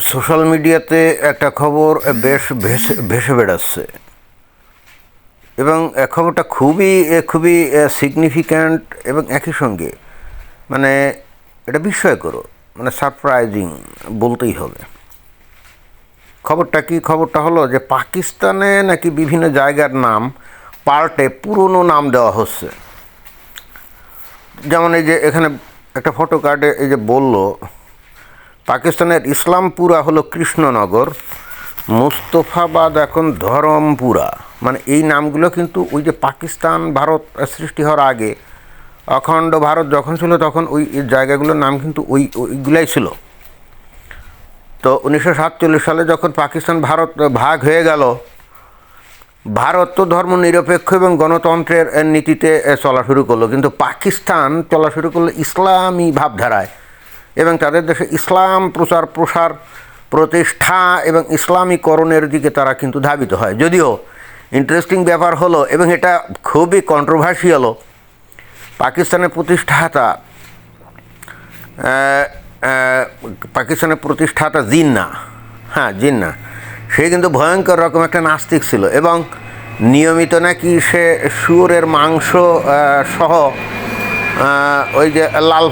Social মিডিয়াতে একটা খবর বেশ ভেসে বেড়াচ্ছে এবং খবরটা খুবই খুবই সিগনিফিক্যান্ট এবং একই সঙ্গে মানে এটা বিস্ময়কর, মানে সারপ্রাইজিং বলতেই হবে। খবরটা কি? খবরটা হলো যে পাকিস্তানে নাকি বিভিন্ন জায়গার নাম পাল্টে পুরনো নাম দেওয়া হচ্ছে। যেমন এই যে এখানে একটা ফটো কার্ডে এই যে বলল, পাকিস্তানের ইসলামপুরা হলো কৃষ্ণনগর, মুস্তফাবাদ এখন ধরমপুরা। মানে এই নামগুলো কিন্তু ওই যে পাকিস্তান ভারত সৃষ্টি হওয়ার আগে, অখণ্ড ভারত যখন ছিল তখন ওই জায়গাগুলোর নাম কিন্তু ওইগুলাই ছিল। তো 1947 সালে যখন পাকিস্তান ভারত ভাগ হয়ে গেল, ভারত তো ধর্মনিরপেক্ষ এবং গণতন্ত্রের নীতিতে চলা শুরু করলো, কিন্তু পাকিস্তান চলা শুরু করলো ইসলামী ভাবধারায় এবং তাদের দেশে ইসলাম প্রচার প্রসার প্রতিষ্ঠা এবং ইসলামীকরণের দিকে তারা কিন্তু ধাবিত হয়। যদিও ইন্টারেস্টিং ব্যাপার হলো, এবং এটা খুবই কন্ট্রোভার্সিয়াল, পাকিস্তানের প্রতিষ্ঠাতা জিন্না সে কিন্তু ভয়ঙ্কর রকম একটা নাস্তিক ছিল এবং নিয়মিত নাকি সে শুয়োরের মাংস সহ ওই যে লাল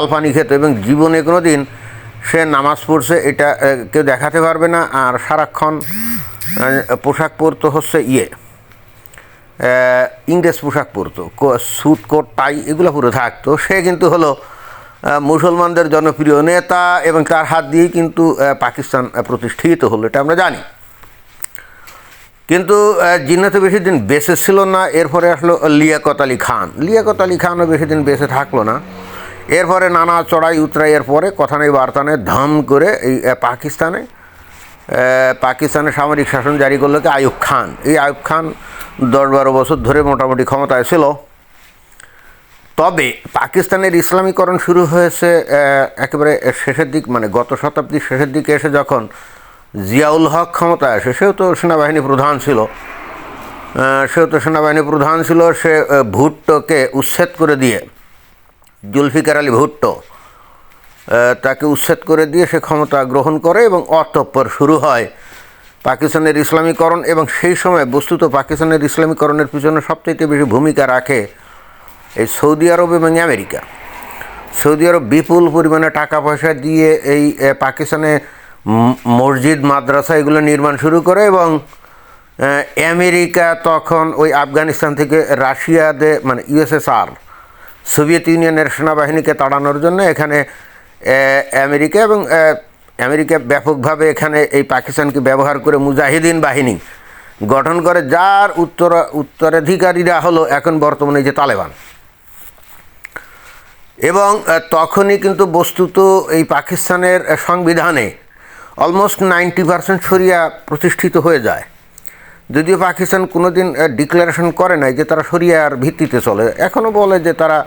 পানি খেত এবং জীবনে কোনো দিন সে নামাজ পড়ছে এটা কেউ দেখাতে পারবে না। আর সারাক্ষণ পোশাক পরতো হচ্ছে ইংরেজ পোশাক পরতো, স্যুট কোট টাই এগুলো পুরো থাকতো। সে কিন্তু হলো মুসলমানদের জনপ্রিয় নেতা এবং তার হাত দিয়েই কিন্তু পাকিস্তান প্রতিষ্ঠিত হলো, এটা আমরা জানি। কিন্তু জিন্না তো বেশি দিন বেঁচে ছিল না। এরপরে আসলো লিয়াকত আলী খানও বেশি দিন বেঁচে থাকলো না। এরপরে নানা চড়াই উতরাইয়ের পরে কথা নেই বার্তা নেই ধাম করে এই পাকিস্তানের সামরিক শাসন জারি করলো কি আইয়ুব খান। এই আইয়ুব খান 10-12 বছর ধরে মোটামুটি ক্ষমতায় ছিল। তবে পাকিস্তানের ইসলামীকরণ শুরু হয়েছে একেবারে শেষের দিক, মানে গত শতাব্দীর শেষের দিকে এসে যখন জিয়াউল হক ক্ষমতায় আসে। সেও তো সেনাবাহিনী প্রধান ছিল। সে ভুট্টোকে উচ্ছেদ করে দিয়ে, জুলফিকার আলী ভুট্টো তাকে উচ্ছেদ করে দিয়ে সে ক্ষমতা গ্রহণ করে এবং অতঃপর শুরু হয় পাকিস্তানের ইসলামীকরণ। এবং সেই সময় বস্তুত পাকিস্তানের ইসলামীকরণের পিছনে সবচেয়ে বেশি ভূমিকা রাখে এই সৌদি আরব এবং আমেরিকা। সৌদি আরব বিপুল পরিমাণে টাকা পয়সা দিয়ে এই পাকিস্তানে মসজিদ মাদ্রাসা এগুলো নির্মাণ শুরু করে এবং আমেরিকা তখন ওই আফগানিস্তান থেকে রাশিয়াতে, মানে ইউএসএসআর সোভিয়েত ইউনিয়নের সেনাবাহিনীকে তাড়ানোর জন্য এখানে আমেরিকা ব্যাপকভাবে এখানে এই পাকিস্তানকে ব্যবহার করে মুজাহিদিন বাহিনী গঠন করে, যার উত্তরাধিকারীরা হলো এখন বর্তমানে যে তালেবান। এবং তখনই কিন্তু বস্তুত এই পাকিস্তানের সংবিধানে অলমোস্ট 90% শরিয়া প্রতিষ্ঠিত হয়ে যায়। যদিও পাকিস্তান কোনো দিন ডিক্লারেশন করে নাই যে তারা শরিয়ার ভিত্তিতে চলে, এখনও বলে যে তারা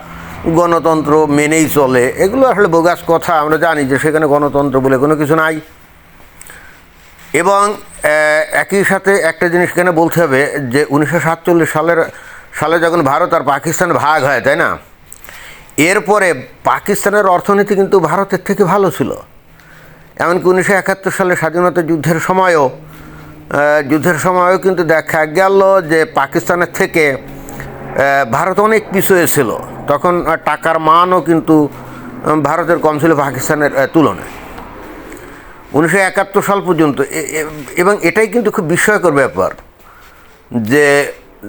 গণতন্ত্র মেনেই চলে। এগুলো আসলে বোগাস কথা। আমরা জানি যে সেখানে গণতন্ত্র বলে কোনো কিছু নাই। এবং একই সাথে একটা জিনিস এখানে বলতে হবে যে 1947 সালে যখন ভারত আর পাকিস্তান ভাগ হয়, তাই না, এরপরে পাকিস্তানের অর্থনীতি কিন্তু ভারতের থেকে ভালো ছিল। এমনকি 1971 সালে স্বাধীনতা যুদ্ধের সময়ও কিন্তু দেখা গেল যে পাকিস্তানের থেকে ভারত অনেক পিছিয়ে ছিল। তখন টাকার মানও কিন্তু ভারতের কম ছিল পাকিস্তানের তুলনায় 1971 সাল পর্যন্ত। এবং এটাই কিন্তু খুব বিস্ময়কর ব্যাপার যে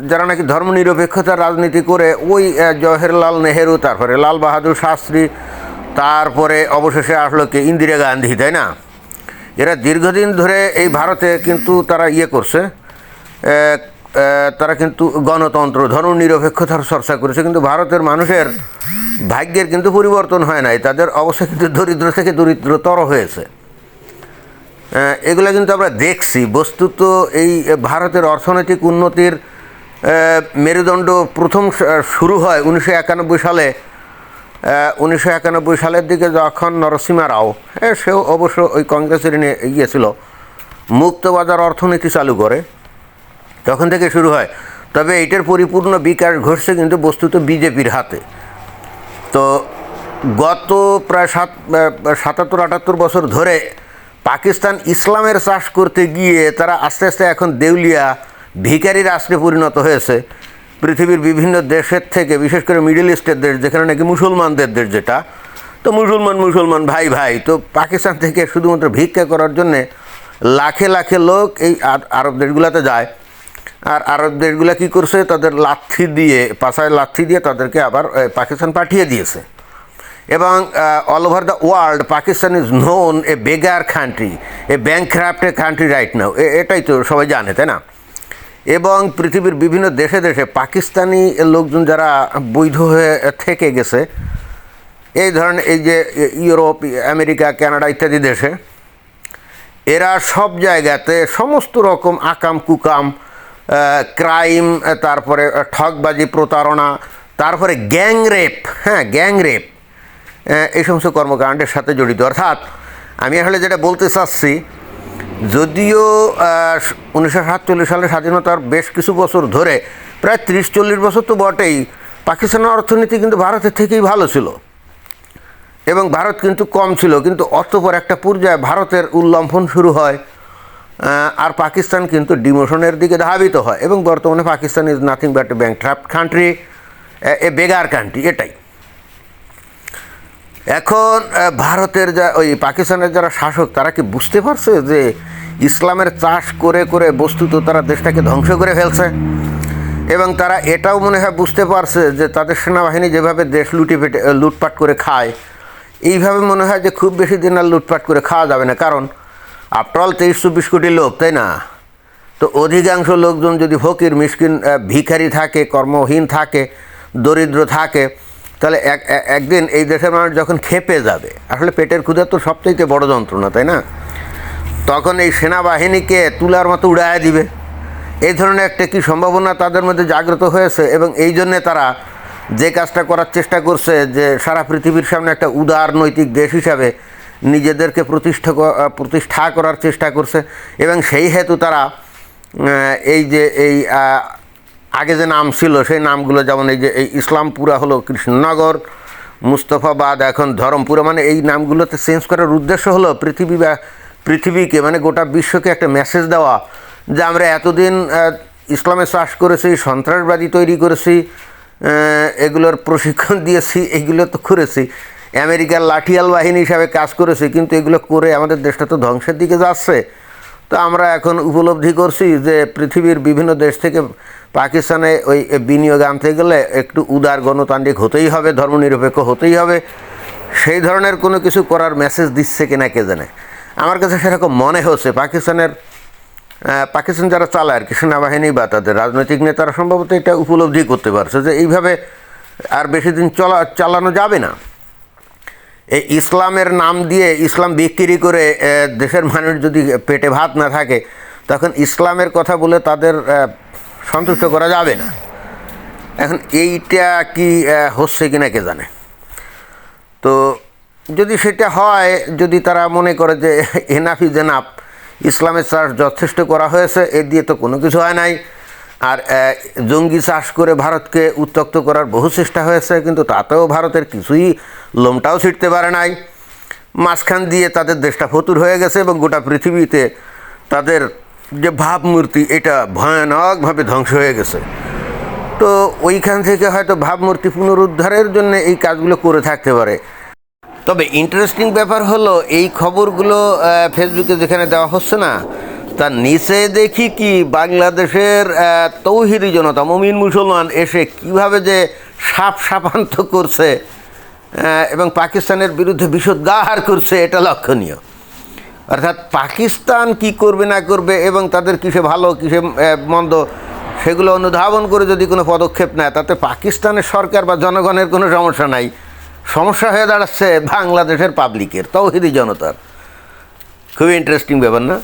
যারা নাকি ধর্মনিরপেক্ষতার রাজনীতি করে, ওই জওহরলাল নেহেরু, তারপরে লাল বাহাদুর শাস্ত্রী, তারপরে অবশেষে আসলো কি ইন্দিরা গান্ধী, তাই না, এরা দীর্ঘদিন ধরে এই ভারতে কিন্তু তারা করছে, তারা কিন্তু গণতন্ত্র ধর্মনিরপেক্ষতার চর্চা করেছে। কিন্তু ভারতের মানুষের ভাগ্যের কিন্তু পরিবর্তন হয় নাই, তাদের অবস্থা কিন্তু দরিদ্র থেকে দরিদ্রতর হয়েছে। এগুলো কিন্তু আমরা দেখছি। বস্তুত এই ভারতের অর্থনৈতিক উন্নতির মেরুদণ্ড প্রথম শুরু হয় 1991 সালে। 1991 সালের দিকে যখন নরসিমা রাও, সেও অবশ্য ওই কংগ্রেসের ছিল, মুক্তবাজার অর্থনীতি চালু করে, তখন থেকে শুরু হয়। তবে এইটার পরিপূর্ণ বিকাশ ঘটছে কিন্তু বস্তুত বিজেপির হাতে। তো গত প্রায় ৭৭-৭৮ বছর ধরে পাকিস্তান ইসলামের চাষ করতে গিয়ে তারা আস্তে আস্তে এখন দেউলিয়া ভিখারি রাষ্ট্রে পরিণত হয়েছে। পৃথিবীর বিভিন্ন দেশের থেকে, বিশেষ করে মিডল ইস্টের দেশ যেখানে নাকি মুসলমানদের দেশ, যেটা তো মুসলমান ভাই ভাই, তো পাকিস্তান থেকে শুধুমাত্র ভিক্ষা করার জন্যে লাখে লাখে লোক এই আরব দেশগুলোতে যায়। আর আরব দেশগুলো কী করছে, তাদের লাথি দিয়ে, পাছায় লাথি দিয়ে তাদেরকে আবার পাকিস্তান পাঠিয়ে দিয়েছে। এবং all over the world Pakistan is known a beggar country, a bankrupted country right now, এটাই তো সবাই জানে, তাই না? এবং পৃথিবীর বিভিন্ন দেশে দেশে পাকিস্তানি লোকজন যারা বৈধ হয়ে থেকে গেছে, এই ধরনের এই যে ইউরোপ, আমেরিকা, কানাডা ইত্যাদি দেশে, এরা সব জায়গাতে সমস্ত রকম আকাম কুকাম, ক্রাইম, তারপরে ঠকবাজি, প্রতারণা, তারপরে গ্যাংরেপ, গ্যাংরেপ, এই সমস্ত কর্মকাণ্ডের সাথে জড়িত। অর্থাৎ আমি আসলে যেটা বলতে চাচ্ছি, যদিও 1947 সালে স্বাধীনতার বেশ কিছু বছর ধরে, প্রায় 30-40 বছর তো বটেই, পাকিস্তানের অর্থনীতি কিন্তু ভারতের থেকেই ভালো ছিল এবং ভারত কিন্তু কম ছিল। কিন্তু অতঃপর একটা পর্যায়ে ভারতের উল্লম্ফন শুরু হয় আর পাকিস্তান কিন্তু ডিমোশনের দিকে ধাবিত হয় এবং বর্তমানে Pakistan is nothing but A bankrupt country, A beggar country, এটাই। এখন ভারতের ওই পাকিস্তানের যারা শাসক, তারা কি বুঝতে পারছে যে ইসলামের চাষ করে করে বস্তুত তারা দেশটাকে ধ্বংস করে ফেলছে? এবং তারা এটাও মনে হয় বুঝতে পারছে যে তাদের সেনাবাহিনী যেভাবে দেশ লুটপাট করে খায়, এইভাবে মনে হয় যে খুব বেশি দিন আর লুটপাট করে খাওয়া যাবে না। কারণ আফটারঅল 23-24 কোটি লোক, তাই না? তো অধিকাংশ লোকজন যদি ফকির মিসকিন ভিখারি থাকে, কর্মহীন থাকে, দরিদ্র থাকে, তাহলে একদিন এই দেশের মানুষ যখন খেপে যাবে, আসলে পেটের ক্ষুধা তো সবচেয়ে বড় যন্ত্রণা, তাই না? তখন এই সেনাবাহিনীকে তুলার মতো উড়াইয়া দিবে, এই ধরনের একটা কি সম্ভাবনা তাদের মধ্যে জাগ্রত হয়েছে। এবং এই জন্যে তারা যে কাজটা করার চেষ্টা করছে, যে সারা পৃথিবীর সামনে একটা উদার নৈতিক দেশ হিসাবে নিজেদেরকে প্রতিষ্ঠা করার চেষ্টা করছে। এবং সেই হেতু তারা এই যে এই আগে যে নাম ছিল সেই নামগুলো, যেমন এই যে এই ইসলামপুরা হলো কৃষ্ণনগর, মুস্তফাবাদ এখন ধরমপুরা, মানে এই নামগুলোতে চেঞ্জ করার উদ্দেশ্য হলো পৃথিবীকে, মানে গোটা বিশ্বকে একটা মেসেজ দেওয়া যে আমরা এতদিন ইসলামের চাষ করেছি, সন্ত্রাসবাদী তৈরি করেছি, এগুলোর প্রশিক্ষণ দিয়েছি, এগুলো তো করেছি, আমেরিকার লাঠিয়াল বাহিনী হিসাবে কাজ করেছি, কিন্তু এগুলো করে আমাদের দেশটা তো ধ্বংসের দিকে যাচ্ছে। তো আমরা এখন উপলব্ধি করছি যে পৃথিবীর বিভিন্ন দেশ থেকে পাকিস্তানে ওই বিনিয়োগ আনতে গেলে একটু উদার গণতান্ত্রিক হতেই হবে, ধর্মনিরপেক্ষ হতেই হবে, সেই ধরনের কোনো কিছু করার মেসেজ দিচ্ছে কিনা কে জানে। আমার কাছে সেরকম মনে হচ্ছে পাকিস্তান যারা চালায় আর কি, সেনাবাহিনী বা তাদের রাজনৈতিক নেতারা সম্ভবত এটা উপলব্ধি করতে পারছে যে এইভাবে আর বেশি দিন চালানো যাবে না। এই ইসলামের নাম দিয়ে ইসলাম বিক্রি করে দেশের মানুষ যদি পেটে ভাত না থাকে, তখন ইসলামের কথা বলে তাদের সন্তুষ্ট করা যাবে না। এখন এইটা কি হচ্ছে কিনা কে জানে। তো যদি সেটা হয়, যদি তারা মনে করে যে এনাফ ইজ এনাফ, ইসলামের চাষ যথেষ্ট করা হয়েছে, এ দিয়ে তো কোনো কিছু হয় নাই, আর জঙ্গি চাষ করে ভারতকে উত্তক্ত করার বহু চেষ্টা হয়েছে, কিন্তু তাতেও ভারতের কিছুই লোমটাও ছিটতে পারে নাই, মাঝখান দিয়ে তাদের দেশটা ফতুর হয়ে গেছে এবং গোটা পৃথিবীতে তাদের যে ভাবমূর্তি, এটা ভয়ানকভাবে ধ্বংস হয়ে গেছে। তো ওইখান থেকে হয়তো ভাবমূর্তি পুনরুদ্ধারের জন্য এই কাজগুলো করে থাকতে পারে। তবে ইন্টারেস্টিং ব্যাপার হলো, এই খবরগুলো ফেসবুকে যেখানে দেওয়া হচ্ছে না, তার নিচে দেখি কি বাংলাদেশের তৌহিদি জনতা, মুমিন মুসলমান এসে কিভাবে যে সাপান্ত করছে এবং পাকিস্তানের বিরুদ্ধে বিষোদ্গার করছে, এটা লক্ষণীয়। অর্থাৎ পাকিস্তান কি করবে না করবে এবং তাদের কিসে ভালো কিসে মন্দ, সেগুলো অনুধাবন করে যদি কোনো পদক্ষেপ নেয়, তাতে পাকিস্তানের সরকার বা জনগণের কোনো সমস্যা নাই, সমস্যা হয়ে দাঁড়াচ্ছে বাংলাদেশের পাবলিকের, তৌহিদি জনতার। খুবই ইন্টারেস্টিং ব্যাপার না?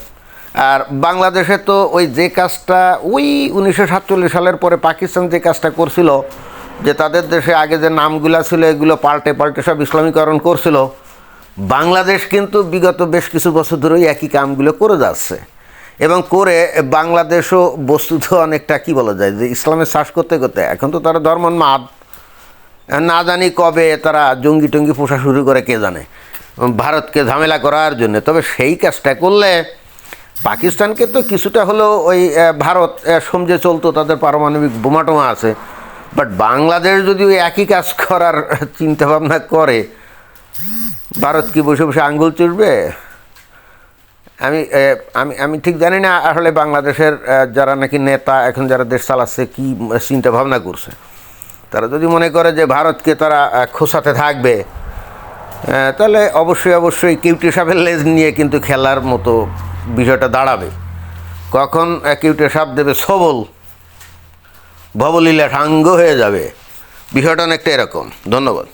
আর বাংলাদেশে তো ওই যে কাজটা ওই 1947 সালের পরে পাকিস্তান যে কাজটা করছিল, যে তাদের দেশে আগে যে নামগুলো ছিল এগুলো পাল্টে সব ইসলামীকরণ করছিল, বাংলাদেশ কিন্তু বিগত বেশ কিছু বছর ধরেই একই কামগুলো করে যাচ্ছে এবং করে বাংলাদেশও বস্তুত অনেকটা কি বলা যায় যে ইসলামের চাষ করতে করতে এখন তো তারা ধর্মোন্মাদ, না জানি কবে তারা জঙ্গি টঙ্গি পোষা শুরু করে কে জানে, ভারতকে ঝামেলা করার জন্য। তবে সেই কাজটা করলে পাকিস্তানকে তো কিছুটা হলেও ওই ভারত সমঝে চলতো, তাদের পারমাণবিক বোমা টোমা আছে। বাট বাংলাদেশ যদি ওই একই কাজ করার চিন্তাভাবনা করে, ভারত কি বসে বসে আঙ্গুল চুষবে? আমি আমি আমি ঠিক জানি না আসলে বাংলাদেশের যারা নাকি নেতা এখন যারা দেশ চালাচ্ছে কী চিন্তা ভাবনা করছে। তারা যদি মনে করে যে ভারতকে তারা খোসাতে থাকবে, তাহলে অবশ্যই অবশ্যই কিউটি সাপের লেজ নিয়ে কিন্তু খেলার মতো বিষয়টা দাঁড়াবে। কখন কিউটি সাপ দেবে সবল, ভবলীলা সাঙ্গ হয়ে যাবে, বিষয়টা অনেকটা এরকম। ধন্যবাদ।